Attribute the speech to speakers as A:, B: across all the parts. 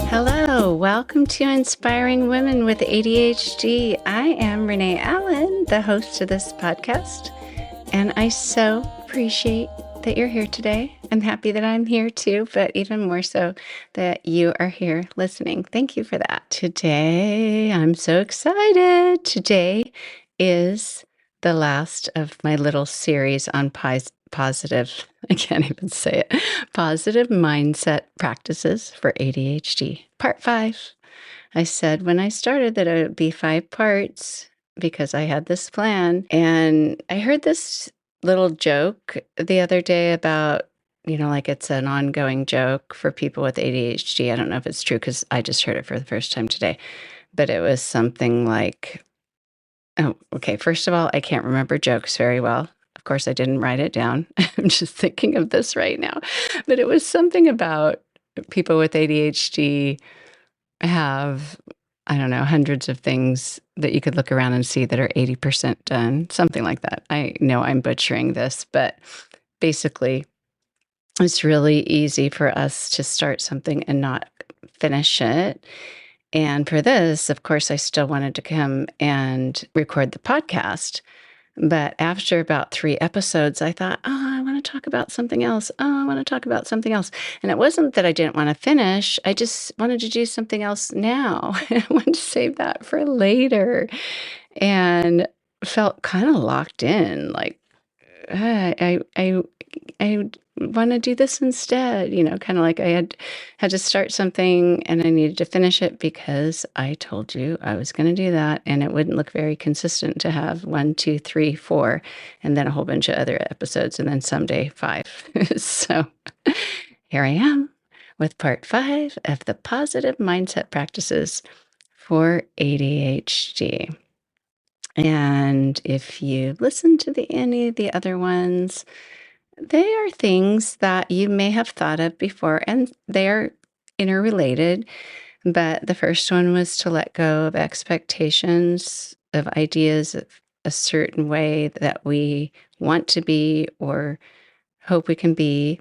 A: Hello, welcome to Inspiring Women with ADHD. I am Renee Allen, the host of this podcast, and I so appreciate that you're here today. I'm happy that I'm here too, but even more so that you are here listening. Thank you for that. Today, I'm so excited. Today is the last of my little series on positive, I can't even say it, positive mindset practices for ADHD, part 5. I said when I started that it would be 5 parts because I had this plan. And I heard this little joke the other day about, like it's an ongoing joke for people with ADHD. I don't know if it's true because I just heard it for the first time today. But it was something like, oh, okay, first of all, I can't remember jokes very well. Of course, I didn't write it down. I'm just thinking of this right now. But it was something about people with ADHD have, I don't know, hundreds of things that you could look around and see that are 80% done, something like that. I know I'm butchering this, but basically, it's really easy for us to start something and not finish it. And for this, of course, I still wanted to come and record the podcast. But after about 3 episodes, I thought, I want to talk about something else. I want to talk about something else. And it wasn't that I didn't want to finish. I just wanted to do something else now. I wanted to save that for later. And felt kind of locked in, like, I want to do this instead, kind of like I had to start something and I needed to finish it because I told you I was going to do that, and it wouldn't look very consistent to have 1, 2, 3, 4, and then a whole bunch of other episodes, and then someday 5. So here I am with part 5 of the positive mindset practices for ADHD. And if you listen to any of the other ones, they are things that you may have thought of before, and they are interrelated. But the first one was to let go of expectations of ideas of a certain way that we want to be or hope we can be.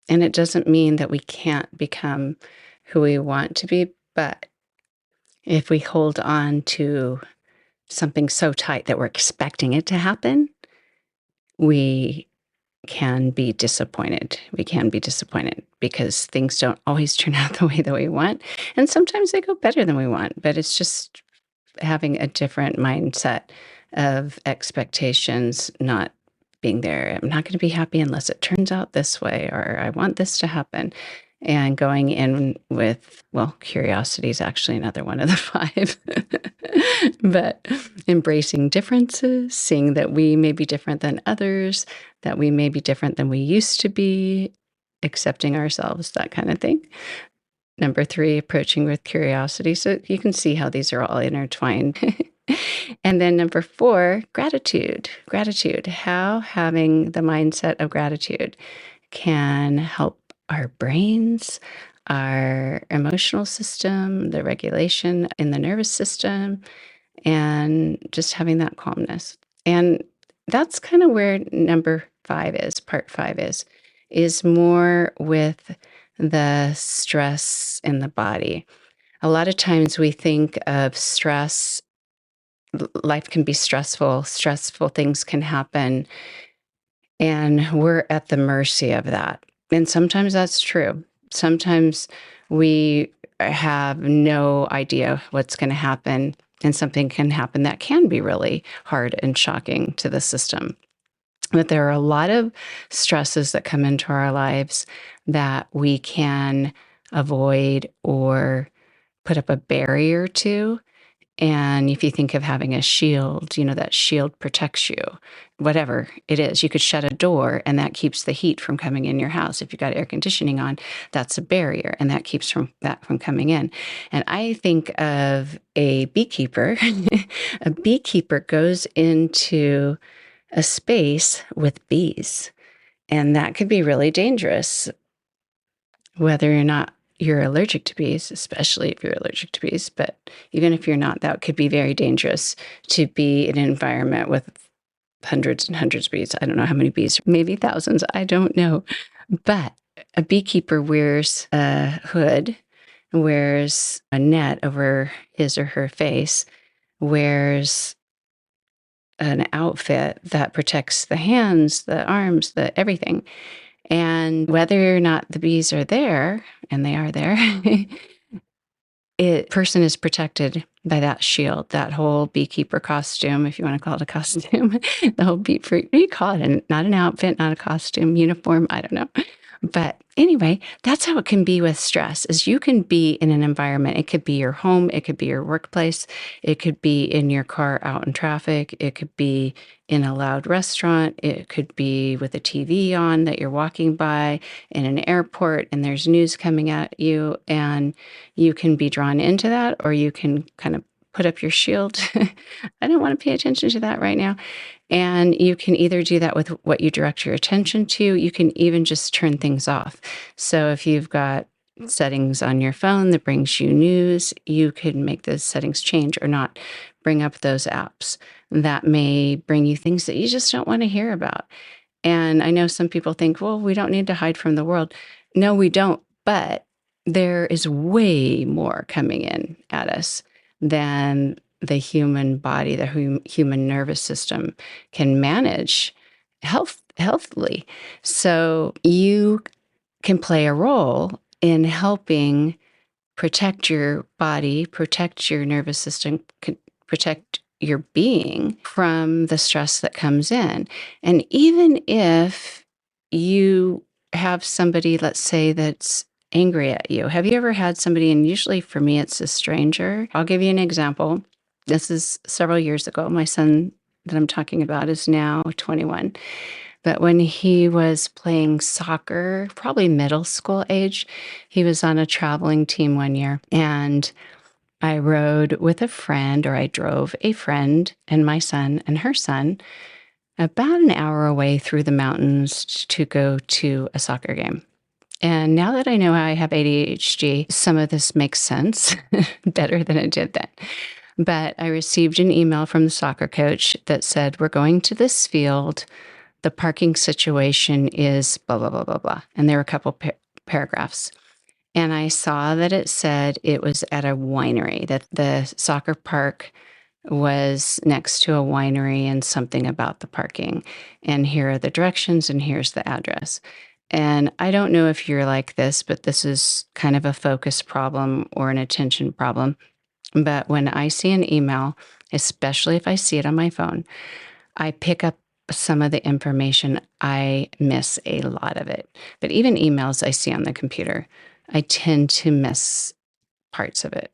A: And it doesn't mean that we can't become who we want to be, but if we hold on to something so tight that we're expecting it to happen, we can be disappointed. We can be disappointed because things don't always turn out the way that we want. And sometimes they go better than we want, but it's just having a different mindset of expectations not being there. I'm not going to be happy unless it turns out this way, or I want this to happen. And going in with, curiosity is actually another one of the 5. But embracing differences, seeing that we may be different than others, that we may be different than we used to be, accepting ourselves, that kind of thing. Number 3, approaching with curiosity. So you can see how these are all intertwined. And then number 4, gratitude. Gratitude, how having the mindset of gratitude can help our brains, our emotional system, the regulation in the nervous system, and just having that calmness. And that's kind of where number 5 is, part 5 is more with the stress in the body. A lot of times we think of stress, life can be stressful things can happen, and we're at the mercy of that. And sometimes that's true. Sometimes we have no idea what's going to happen, and something can happen that can be really hard and shocking to the system. But there are a lot of stresses that come into our lives that we can avoid or put up a barrier to. And if you think of having a shield, that shield protects you, whatever it is. You could shut a door and that keeps the heat from coming in your house. If you've got air conditioning on, that's a barrier and that keeps that from coming in. And I think of a beekeeper. A beekeeper goes into a space with bees, and that could be really dangerous, whether or not you're allergic to bees, especially if you're allergic to bees. But even if you're not, that could be very dangerous to be in an environment with hundreds and hundreds of bees. I don't know how many bees, maybe thousands. I don't know. But a beekeeper wears a hood, wears a net over his or her face, wears an outfit that protects the hands, the arms, the everything. And whether or not the bees are there, and they are there, person is protected by that shield, that whole beekeeper costume, if you want to call it a costume, the whole what do you call it? Not an outfit, not a costume, uniform, I don't know. But anyway, that's how it can be with stress, is you can be in an environment. It could be your home. It could be your workplace. It could be in your car out in traffic. It could be in a loud restaurant. It could be with a TV on that you're walking by in an airport and there's news coming at you, and you can be drawn into that, or you can kind of put up your shield. I don't want to pay attention to that right now. And you can either do that with what you direct your attention to. You can even just turn things off. So if you've got settings on your phone that brings you news, you can make those settings change or not bring up those apps that may bring you things that you just don't want to hear about. And I know some people think, well, we don't need to hide from the world. No, we don't. But there is way more coming in at us than the human body, the human nervous system can manage healthily. So you can play a role in helping protect your body, protect your nervous system, protect your being from the stress that comes in. And even if you have somebody, let's say, that's angry at you, have you ever had somebody, and usually for me, it's a stranger. I'll give you an example. This is several years ago. My son that I'm talking about is now 21. But when he was playing soccer, probably middle school age, he was on a traveling team one year. And I rode with a friend, or I drove a friend and my son and her son about an hour away through the mountains to go to a soccer game. And now that I know I have ADHD, some of this makes sense better than it did then. But I received an email from the soccer coach that said, we're going to this field. The parking situation is blah, blah, blah, blah, blah. And there were a couple paragraphs. And I saw that it said it was at a winery, that the soccer park was next to a winery, and something about the parking. And here are the directions, and here's the address. And I don't know if you're like this, but this is kind of a focus problem or an attention problem. But when I see an email, especially if I see it on my phone, I pick up some of the information. I miss a lot of it. But even emails I see on the computer, I tend to miss parts of it,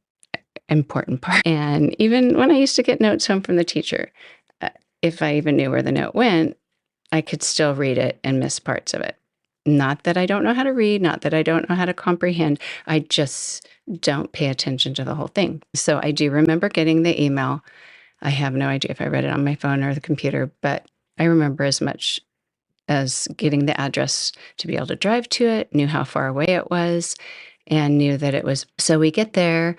A: important part. And even when I used to get notes home from the teacher, if I even knew where the note went, I could still read it and miss parts of it. Not that I don't know how to read, not that I don't know how to comprehend. I just don't pay attention to the whole thing. So I do remember getting the email. I have no idea if I read it on my phone or the computer, but I remember as much as getting the address to be able to drive to it, knew how far away it was, and knew that it was. So we get there,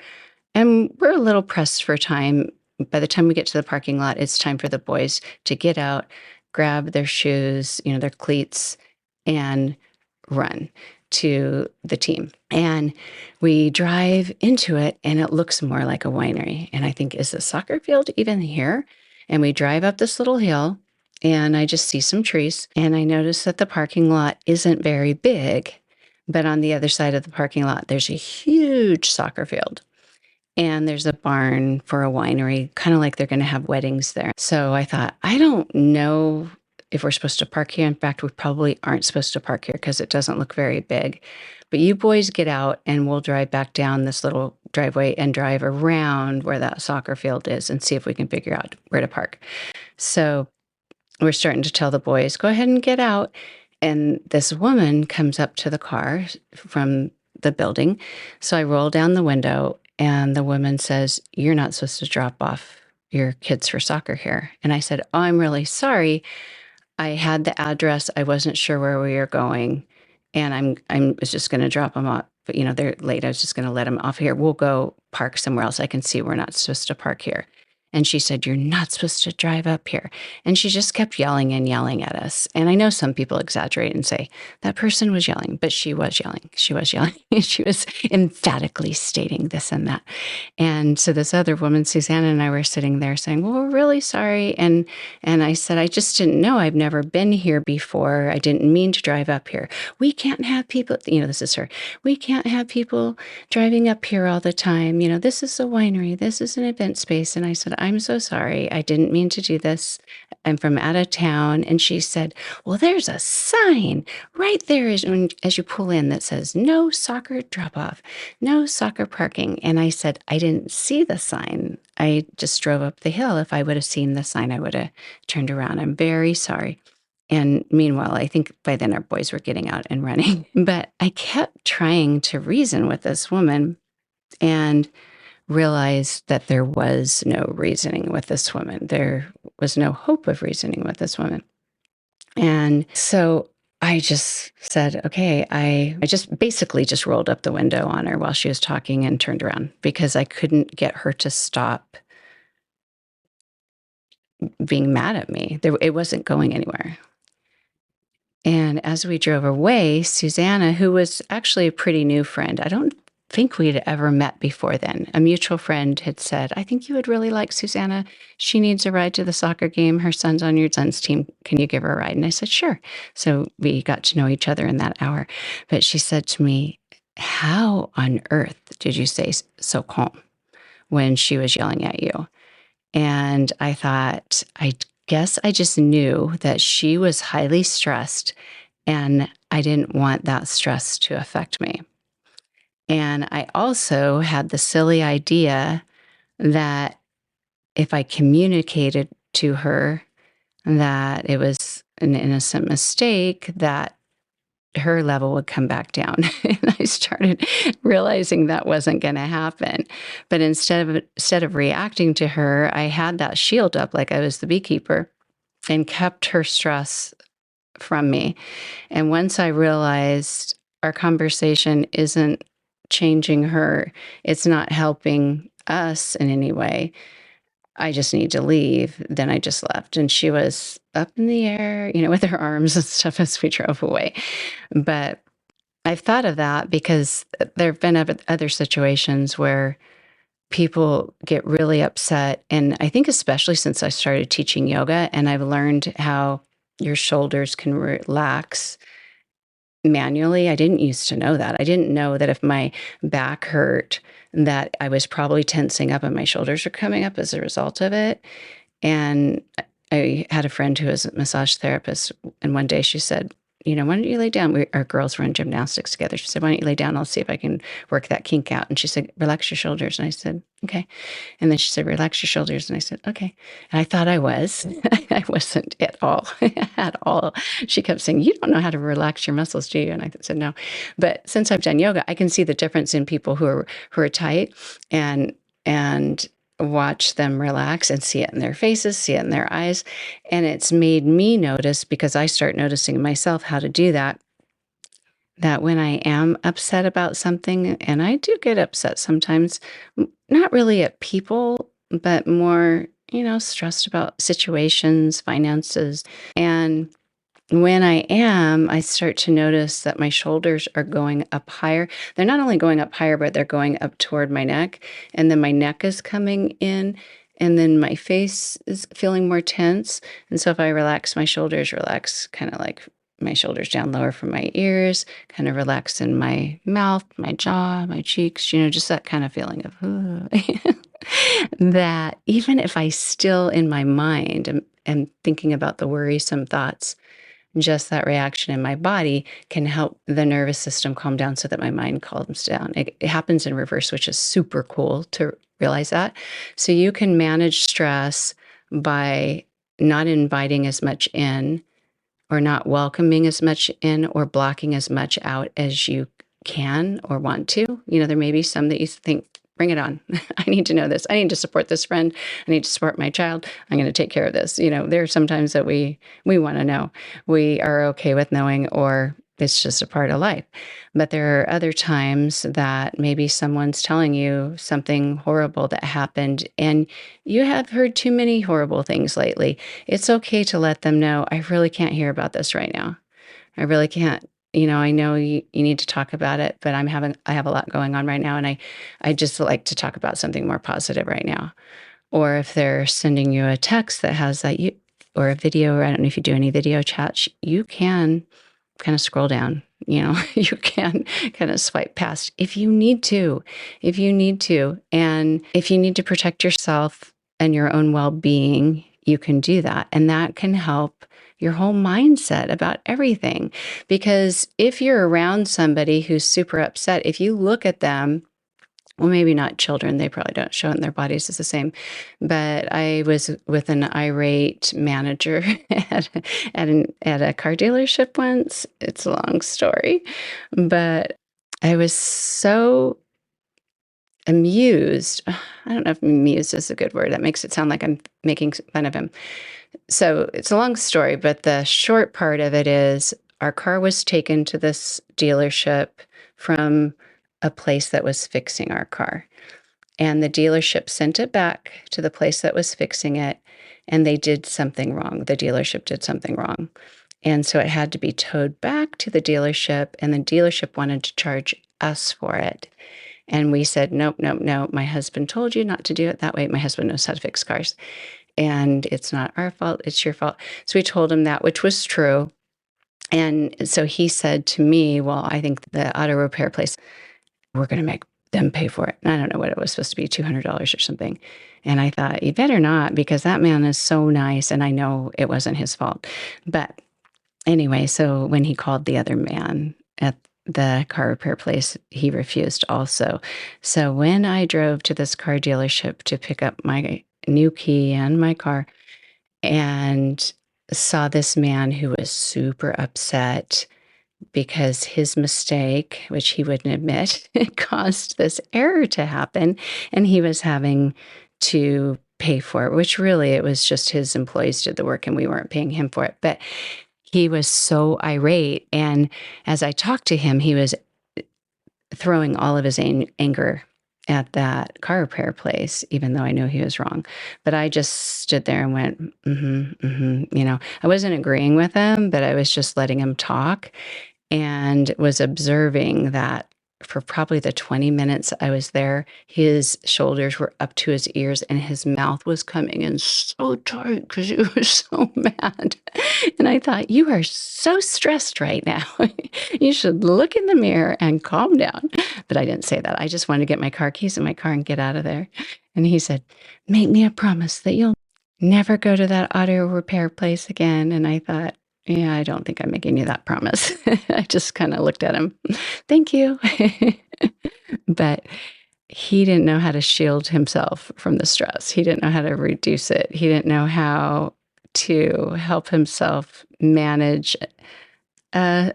A: and we're a little pressed for time. By the time we get to the parking lot, it's time for the boys to get out, grab their shoes, their cleats, and run to the team. And we drive into it, and it looks more like a winery. And I think, is the soccer field even here? And we drive up this little hill, and I just see some trees. And I notice that the parking lot isn't very big, but on the other side of the parking lot, there's a huge soccer field. And there's a barn for a winery, kind of like they're going to have weddings there. So I thought, I don't know if we're supposed to park here. In fact, we probably aren't supposed to park here because it doesn't look very big. But you boys get out, and we'll drive back down this little driveway and drive around where that soccer field is and see if we can figure out where to park. So we're starting to tell the boys, go ahead and get out. And this woman comes up to the car from the building. So I roll down the window, and the woman says, you're not supposed to drop off your kids for soccer here. And I said, oh, I'm really sorry. I had the address. I wasn't sure where we were going. And I was just going to drop them off. But, they're late. I was just going to let them off here. We'll go park somewhere else. I can see we're not supposed to park here. And she said, "You're not supposed to drive up here." And she just kept yelling and yelling at us. And I know some people exaggerate and say that person was yelling, but she was yelling. She was yelling. She was emphatically stating this and that. And so this other woman, Susanna, and I were sitting there saying, "Well, we're really sorry." And I said, "I just didn't know. I've never been here before. I didn't mean to drive up here. We can't have people," this is her. "We can't have people driving up here all the time. This is a winery. This is an event space." And I said, "I'm so sorry. I didn't mean to do this. I'm from out of town." And she said, "Well, there's a sign right there as you pull in that says no soccer drop off, no soccer parking." And I said, "I didn't see the sign. I just drove up the hill. If I would have seen the sign, I would have turned around. I'm very sorry." And meanwhile, I think by then our boys were getting out and running. But I kept trying to reason with this woman and realized that there was no reasoning with this woman. There was no hope of reasoning with this woman. And so I just said, okay, I just basically just rolled up the window on her while she was talking and turned around because I couldn't get her to stop being mad at me. It wasn't going anywhere. And as we drove away, Susanna, who was actually a pretty new friend, I don't think we'd ever met before then. A mutual friend had said, "I think you would really like Susanna. She needs a ride to the soccer game. Her son's on your son's team. Can you give her a ride?" And I said, "Sure." So we got to know each other in that hour. But she said to me, "How on earth did you stay so calm when she was yelling at you?" And I thought, I guess I just knew that she was highly stressed and I didn't want that stress to affect me. And I also had the silly idea that if I communicated to her that it was an innocent mistake, that her level would come back down. And I started realizing that wasn't going to happen. But instead of reacting to her, I had that shield up like I was the beekeeper and kept her stress from me. And once I realized our conversation isn't changing her, it's not helping us in any way, I just need to leave, then I just left. And she was up in the air, with her arms and stuff as we drove away. But I've thought of that because there have been other situations where people get really upset. And I think especially since I started teaching yoga and I've learned how your shoulders can relax manually. I didn't used to know that. I didn't know that if my back hurt, that I was probably tensing up and my shoulders were coming up as a result of it. And I had a friend who was a massage therapist, and one day she said, "Why don't you lay down?" Our girls were in gymnastics together. She said, "Why don't you lay down? I'll see if I can work that kink out." And she said, "Relax your shoulders." And I said, "Okay." And then she said, "Relax your shoulders." And I said, "Okay." And I thought I was. I wasn't at all. At all. She kept saying, "You don't know how to relax your muscles, do you?" And I said, "No." But since I've done yoga, I can see the difference in people who are tight and watch them relax and see it in their faces, see it in their eyes. And it's made me notice, because I start noticing myself how to do that, that when I am upset about something, and I do get upset sometimes, not really at people, but more, stressed about situations, finances. And when I am, I start to notice that my shoulders are going up higher. They're not only going up higher, but they're going up toward my neck. And then my neck is coming in. And then my face is feeling more tense. And so if I relax my shoulders, relax kind of like my shoulders down lower from my ears, kind of relax in my mouth, my jaw, my cheeks, just that kind of feeling of, that even if I still in my mind am thinking about the worrisome thoughts, just that reaction in my body can help the nervous system calm down so that my mind calms down. It happens in reverse, which is super cool to realize that. So you can manage stress by not inviting as much in, or not welcoming as much in, or blocking as much out as you can or want to. There may be some that you think, bring it on. I need to know this. I need to support this friend. I need to support my child. I'm going to take care of this. There are some times that we want to know. We are okay with knowing, or It's just a part of life. But there are other times that maybe someone's telling you something horrible that happened, and you have heard too many horrible things lately. It's okay to let them know, I really can't hear about this right now. I really can't. I know you need to talk about it, but I have a lot going on right now, and I just like to talk about something more positive right now. Or if they're sending you a text that has that or a video, or I don't know if you do any video chats, you can kind of scroll down. You can kind of swipe past if you need to. And if you need to protect yourself and your own well-being, you can do that. And that can help your whole mindset about everything. Because if you're around somebody who's super upset, if you look at them, well, maybe not children, they probably don't show it in their bodies as the same. But I was with an irate manager at a car dealership once. It's a long story, but I was so amused. I don't know if amused is a good word. That makes it sound like I'm making fun of him. So it's a long story, but the short part of it is our car was taken to this dealership from a place that was fixing our car. And the dealership sent it back to the place that was fixing it, and they did something wrong. The dealership did something wrong. And so it had to be towed back to the dealership, and the dealership wanted to charge us for it. And we said, nope, nope, no. My husband told you not to do it that way. My husband knows how to fix cars. And it's not our fault, it's your fault. So we told him that, which was true. And so he said to me, well, I think the auto repair place, we're going to make them pay for it. And I don't know what it was supposed to be, $200 or something. And I thought, you better not, because that man is so nice. And I know it wasn't his fault. But anyway, so when he called the other man at the car repair place, he refused also. So when I drove to this car dealership to pick up my new key and my car, and saw this man who was super upset because his mistake, which he wouldn't admit, caused this error to happen, and he was having to pay for it, which really it was just his employees did the work and we weren't paying him for it. But he was so irate, and as I talked to him, he was throwing all of his anger at that car repair place, even though I knew he was wrong. But I just stood there and went, I wasn't agreeing with him, but I was just letting him talk, and was observing that for probably the 20 minutes I was there, his shoulders were up to his ears and his mouth was coming in so tight because he was so mad. And I thought, you are so stressed right now. You should look in the mirror and calm down. But I didn't say that. I just wanted to get my car keys in my car and get out of there. And he said, make me a promise that you'll never go to that auto repair place again. And I thought, yeah, I don't think I'm making you that promise. I just kind of looked at him. Thank you. But he didn't know how to shield himself from the stress. He didn't know how to reduce it. He didn't know how to help himself manage an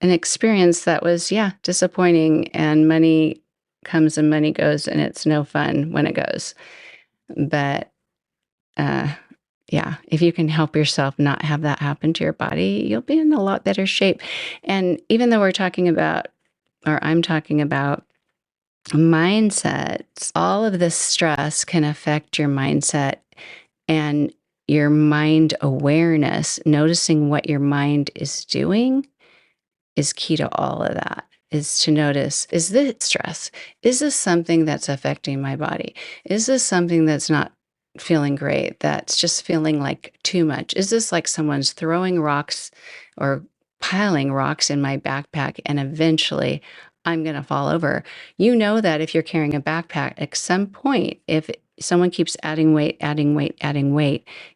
A: experience that was, disappointing, and money comes and money goes, and it's no fun when it goes. But if you can help yourself not have that happen to your body, you'll be in a lot better shape. And even though I'm talking about mindsets, all of this stress can affect your mindset and your mind awareness. Noticing what your mind is doing is key to all of that. Is to notice, is this stress? Is this something that's affecting my body? Is this something that's not feeling great, that's just feeling like too much? Is this like someone's throwing rocks or piling rocks in my backpack and eventually I'm going to fall over? You know that if you're carrying a backpack, at some point, if someone keeps adding weight,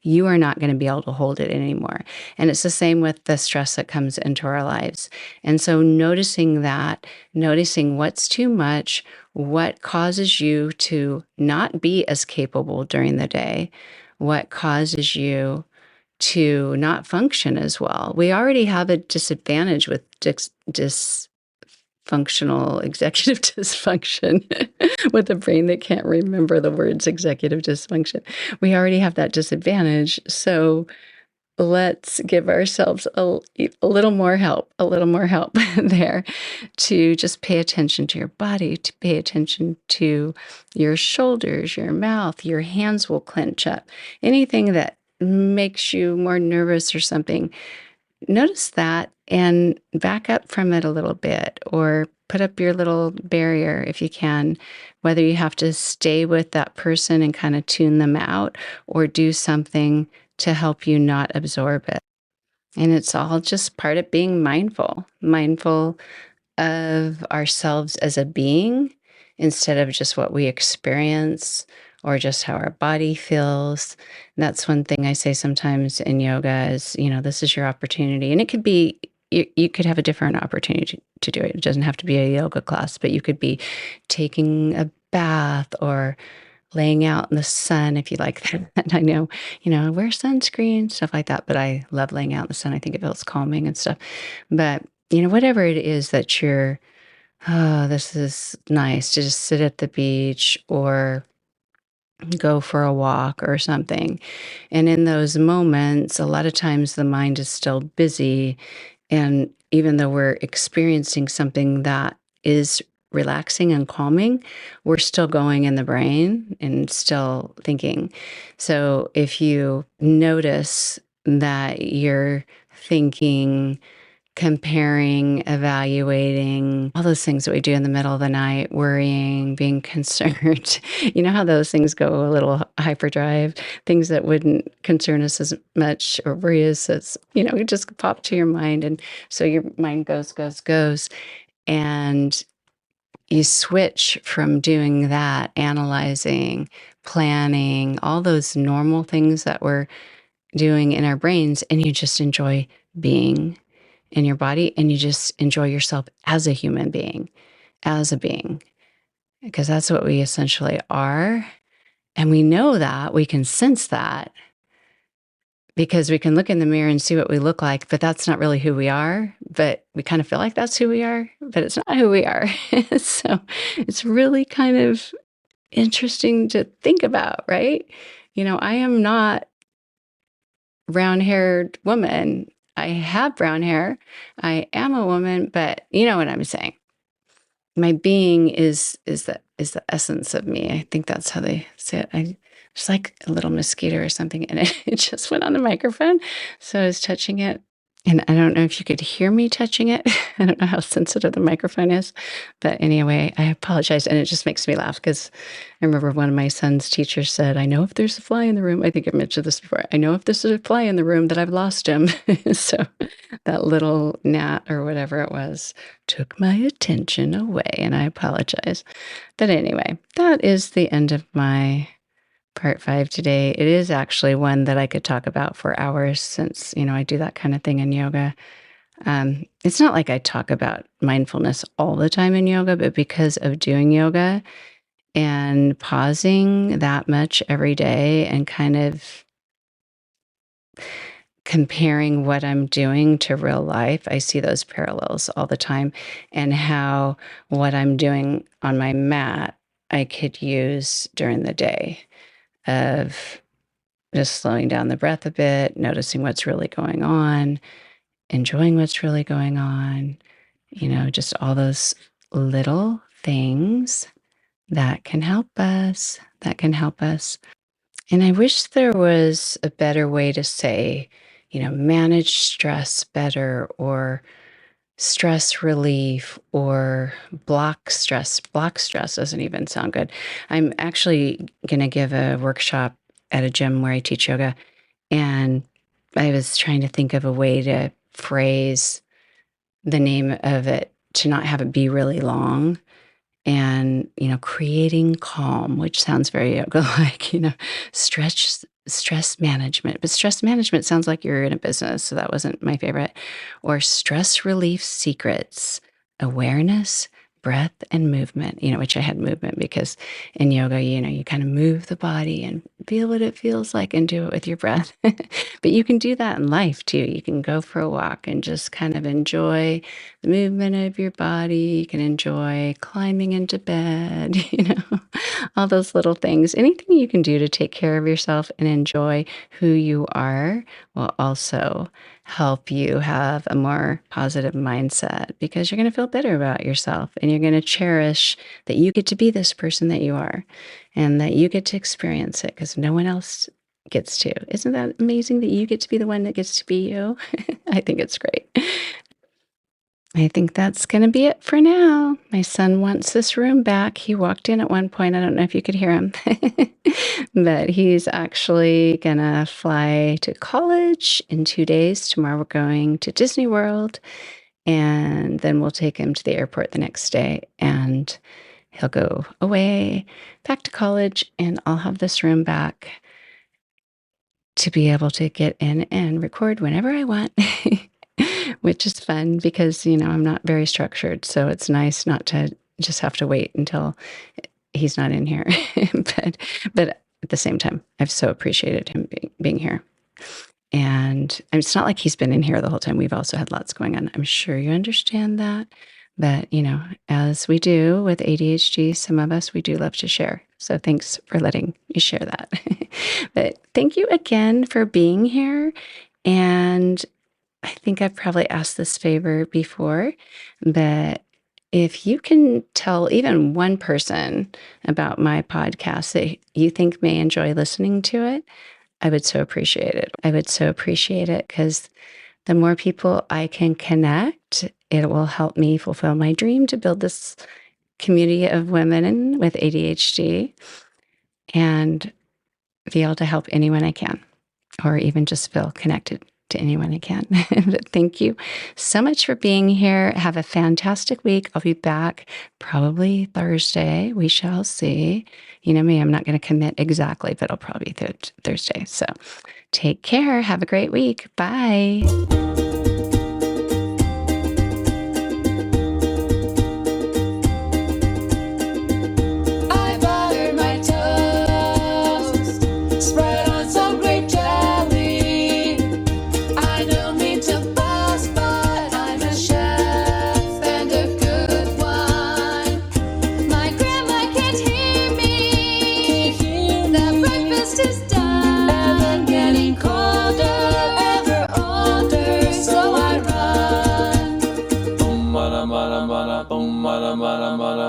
A: you are not going to be able to hold it anymore. And it's the same with the stress that comes into our lives. And so noticing what's too much, what causes you to not be as capable during the day, what causes you to not function as well. We already have a disadvantage with functional executive dysfunction with a brain that can't remember the words executive dysfunction. We already have that disadvantage. So let's give ourselves a little more help, there to just pay attention to your body, to pay attention to your shoulders, your mouth, your hands will clench up. Anything that makes you more nervous or something, notice that and back up from it a little bit, or put up your little barrier if you can, whether you have to stay with that person and kind of tune them out or do something to help you not absorb it. And it's all just part of being mindful of ourselves as a being instead of just what we experience or just how our body feels. And that's one thing I say sometimes in yoga is, this is your opportunity. And it could be, you could have a different opportunity to do it. It doesn't have to be a yoga class, but you could be taking a bath or laying out in the sun if you like that. I know, wear sunscreen, stuff like that, but I love laying out in the sun. I think it feels calming and stuff. But, whatever it is that you're, oh, this is nice to just sit at the beach or go for a walk or something. And in those moments, a lot of times the mind is still busy. And even though we're experiencing something that is relaxing and calming, we're still going in the brain and still thinking. So if you notice that you're thinking, comparing, evaluating, all those things that we do in the middle of the night, worrying, being concerned. You know how those things go a little hyperdrive, things that wouldn't concern us as much or worry us as, it just pop to your mind. And so your mind goes. And you switch from doing that, analyzing, planning, all those normal things that we're doing in our brains, and you just enjoy being in your body, and you just enjoy yourself as a human being, as a being, because that's what we essentially are. And we know that, we can sense that, because we can look in the mirror and see what we look like, but that's not really who we are. But we kind of feel like that's who we are, but it's not who we are. So it's really kind of interesting to think about, right? I am not brown-haired woman. I have brown hair. I am a woman, but you know what I'm saying. My being is the essence of me. I think that's how they say it. There's like a little mosquito or something in it. It just went on the microphone, so I was touching it. And I don't know if you could hear me touching it. I don't know how sensitive the microphone is. But anyway, I apologize. And it just makes me laugh because I remember one of my son's teachers said, I know if there's a fly in the room, I think I mentioned this before, I know if there's a fly in the room that I've lost him. So that little gnat or whatever it was took my attention away, and I apologize. But anyway, that is the end of my part 5 today. It is actually one that I could talk about for hours since, I do that kind of thing in yoga. It's not like I talk about mindfulness all the time in yoga, but because of doing yoga and pausing that much every day and kind of comparing what I'm doing to real life, I see those parallels all the time, and how what I'm doing on my mat I could use during the day, of just slowing down the breath a bit, noticing what's really going on, enjoying what's really going on, just all those little things that can help us, And I wish there was a better way to say, manage stress better, or stress relief, or block stress. Block stress doesn't even sound good. I'm actually going to give a workshop at a gym where I teach yoga, and I was trying to think of a way to phrase the name of it to not have it be really long. And, creating calm, which sounds very yoga-like, stress management. But stress management sounds like you're in a business, so that wasn't my favorite. Or stress relief secrets, awareness, breath and movement, which I had movement because in yoga, you kind of move the body and feel what it feels like and do it with your breath. But you can do that in life too. You can go for a walk and just kind of enjoy the movement of your body. You can enjoy climbing into bed, all those little things. Anything you can do to take care of yourself and enjoy who you are will also help you have a more positive mindset because you're going to feel better about yourself and you're going to cherish that you get to be this person that you are and that you get to experience it because no one else gets to. Isn't that amazing that you get to be the one that gets to be you? I think it's great. I think that's going to be it for now. My son wants this room back. He walked in at one point. I don't know if you could hear him, but he's actually going to fly to college in 2 days. Tomorrow we're going to Disney World, and then we'll take him to the airport the next day, and he'll go away back to college, and I'll have this room back to be able to get in and record whenever I want. Which is fun because, I'm not very structured. So it's nice not to just have to wait until he's not in here. but at the same time, I've so appreciated him being here. And it's not like he's been in here the whole time. We've also had lots going on. I'm sure you understand that. But, as we do with ADHD, some of us, we do love to share. So thanks for letting me share that. But thank you again for being here. And I think I've probably asked this favor before, but if you can tell even one person about my podcast that you think may enjoy listening to it, I would so appreciate it. I would so appreciate it because the more people I can connect, it will help me fulfill my dream to build this community of women with ADHD and be able to help anyone I can, or even just feel connected to anyone I can. But thank you so much for being here. Have a fantastic week. I'll be back probably Thursday. We shall see. You know me, I'm not going to commit exactly, but I'll probably be Thursday. So take care. Have a great week. Bye.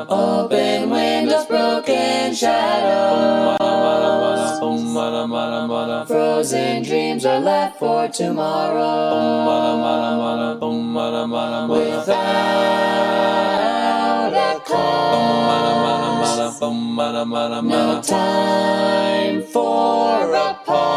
B: Open windows, broken shadows. Frozen dreams are left for tomorrow. Without a cause, no time for a pause.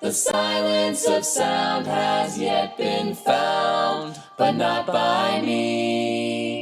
B: The silence of sound has yet been found, but not by me.